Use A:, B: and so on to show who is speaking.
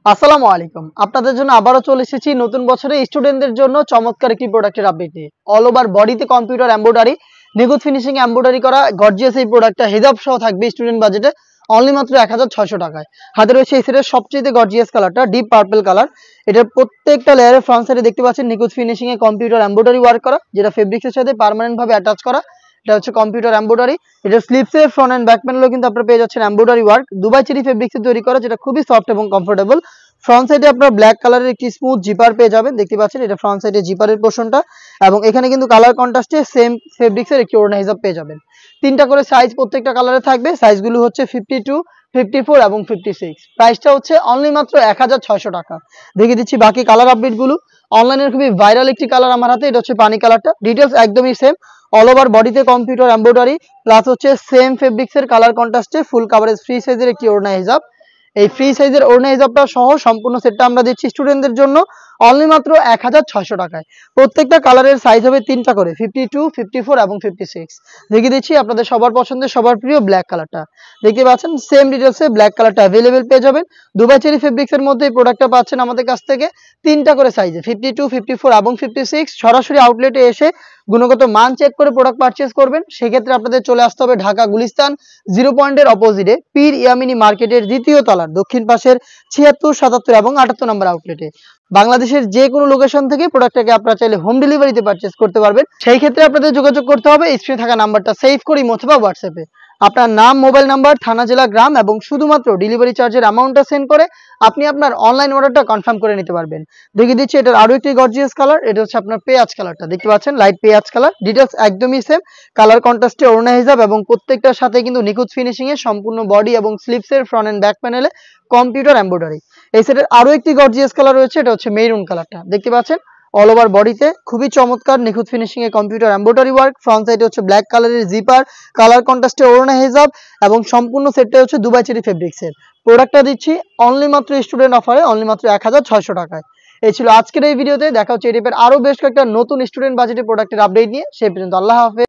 A: আসসালামু আলাইকুম। আপনাদের জন্য আবারও চলে এসেছি নতুন বছরে স্টুডেন্টদের জন্য চমৎকার একটি প্রোডাক্টের আপডেট নিয়ে। অল ওভার বডিতে কম্পিউটার এমব্রয়ডারি, নিখুঁত ফিনিশিং এমব্রয়ডারি করা গর্জিয়াস এই প্রোডাক্টটা হিজাব সহ থাকবে স্টুডেন্ট বাজেটে অনলি মাত্র ১৬০০ টাকায়। হাতে রয়েছে এই সেটের সবচেয়ে গর্জিয়াস কালারটা ডিপ পার্পল কালার। এটার প্রত্যেকটা লেয়ারের ফ্রন্ট সাইডে দেখতে পাচ্ছেন নিখুঁত finishing a computer embroidery work করা, যেটা ফেব্রিক্সের সাথে পার্মানেন্ট ভাবে অ্যাটাচ করা। এটা হচ্ছে কম্পিউটার এমব্রয়ডারি। এটা স্লিপসের ফ্রন্ট এন্ড ব্যাক প্যানেলও কিন্তু আপনারা পেয়ে যাচ্ছেন এমব্রয়ডারি ওয়ার্ক, দুবাই চেরি ফেব্রিক্সে তৈরি করা, যেটা খুবই সফট এবং কমফোর্টেবল। ফ্রন্ট সাইডে আপনারা ব্ল্যাক কালারের একটি স্মুথ জিপার পেয়ে যাবেন, দেখতে পাচ্ছেন এটা ফ্রন্ট সাইডে জিপারের পোর্শনটা। এবং এখানে কিন্তু কালার কন্ট্রাস্টে সেম ফেব্রিক্সের একটি ওড়না হিসাব পেয়ে যাবেন। তিনটা করে সাইজ প্রত্যেকটা কালারে থাকবে, সাইজগুলো হচ্ছে 52, 54 এবং 56। প্রাইসটা হচ্ছে অনলি মাত্র ১৬০০ টাকা। দেখিয়ে দিচ্ছি বাকি কালার আপডেটগুলো। অনলাইনের খুবই ভাইরাল একটি কালার আমার হাতে, এটা হচ্ছে পানি কালারটা। ডিটেলস একদমই সেম, অল ওভার বডিতে কম্পিউটার এমব্রয়ডারি প্লাস হচ্ছে সেম ফেব্রিক্সের কালার কন্ট্রাস্টে ফুল কাভারেজ ফ্রি সাইজের একটি ওড়না হিসাব। এই ফ্রি সাইজের ওড়না হিসাবটা সহ সম্পূর্ণ সেটটা আমরা দিচ্ছি স্টুডেন্টদের জন্য অনলি মাত্র ১৬০০ টাকায়। প্রত্যেকটা কালারের সাইজ হবে তিনটা করে, 52, 54 এবং 56। দেখিয়ে দিচ্ছি আপনাদের সবার পছন্দের সবার প্রিয় ব্ল্যাক কালারটা। দেখতে পাচ্ছেন সেম ডিটেলসে ব্ল্যাক কালারটা অ্যাভেলেবেল পেয়ে যাবেন। দুবাই চেরি ফেব্রিক্সের মধ্যে এই প্রোডাক্টটা পাচ্ছেন আমাদের কাছ থেকে তিনটা করে সাইজে, 52, 54 এবং 56। সরাসরি আউটলেটে এসে গুণগত মান চেক করে প্রোডাক্ট পারচেজ করবেন। সেক্ষেত্রে আপনাদের চলে আসতে হবে ঢাকা গুলিস্তান 0 পয়েন্টের অপোজিটে পীর ইয়ামিনী মার্কেটের দ্বিতীয় তলার দক্ষিণ পাশের ৭৬, ৭৭ এবং ৭৮ নম্বর আউটলেটে। বাংলাদেশের যে কোনো লোকেশন থেকে প্রোডাক্টটাকে আপনারা চাইলে হোম ডেলিভারিতে পারচেজ করতে পারবেন। সেই ক্ষেত্রে আপনাদের যোগাযোগ করতে হবে স্ক্রিনে থাকা নাম্বারটা সেভ করে অথবা হোয়াটসঅ্যাপে আপনার নাম, মোবাইল নাম্বার, থানা, জেলা, গ্রাম এবং শুধুমাত্র ডেলিভারি চার্জের অ্যামাউন্টটা সেন্ড করে আপনি আপনার অনলাইন অর্ডারটা কনফার্ম করে নিতে পারবেন। দেখিয়ে দিচ্ছি এটার আরো একটি গর্জিয়াস কালার, এটা হচ্ছে আপনার পেঁয়াজ কালারটা। দেখতে পাচ্ছেন লাইট পেঁয়াজ কালার। ডিটেলস একদমই সেম, কালার কন্ট্রাস্টে ওড়না হিসাব এবং প্রত্যেকটার সাথে কিন্তু নিখুঁত ফিনিশিং এ সম্পূর্ণ বডি এবং স্লিপসের ফ্রন্ট এন্ড ব্যাক প্যানেলে কম্পিউটার এমব্রয়ডারি। এই সেটের আরো একটি গর্জিয়াস কালার রয়েছে, এটা হচ্ছে মেরুন কালারটা। দেখতে পাচ্ছেন অল ওভার বডিতে খুবই চমৎকার নিখুঁত finishing a computer embroidery work. Front সাইডে হচ্ছে ব্ল্যাক কালারের জিপার, কালার কন্ট্রাস্টে ওড়না হিজাব এবং সম্পূর্ণ সেটটা হচ্ছে দুবাই চেরি ফেব্রিক্সের। প্রোডাক্টটা দিচ্ছি অনলি মাত্র স্টুডেন্ট অফারে অনলি মাত্র ১৬০০ টাকায়। এই ছিল আজকের এই ভিডিওতে। দেখা হচ্ছে এই টাইপের আরো বেশ কয়েকটা নতুন স্টুডেন্ট বাজেটের প্রোডাক্টের আপডেট নিয়ে। সেই পর্যন্ত আল্লাহ হাফেজ।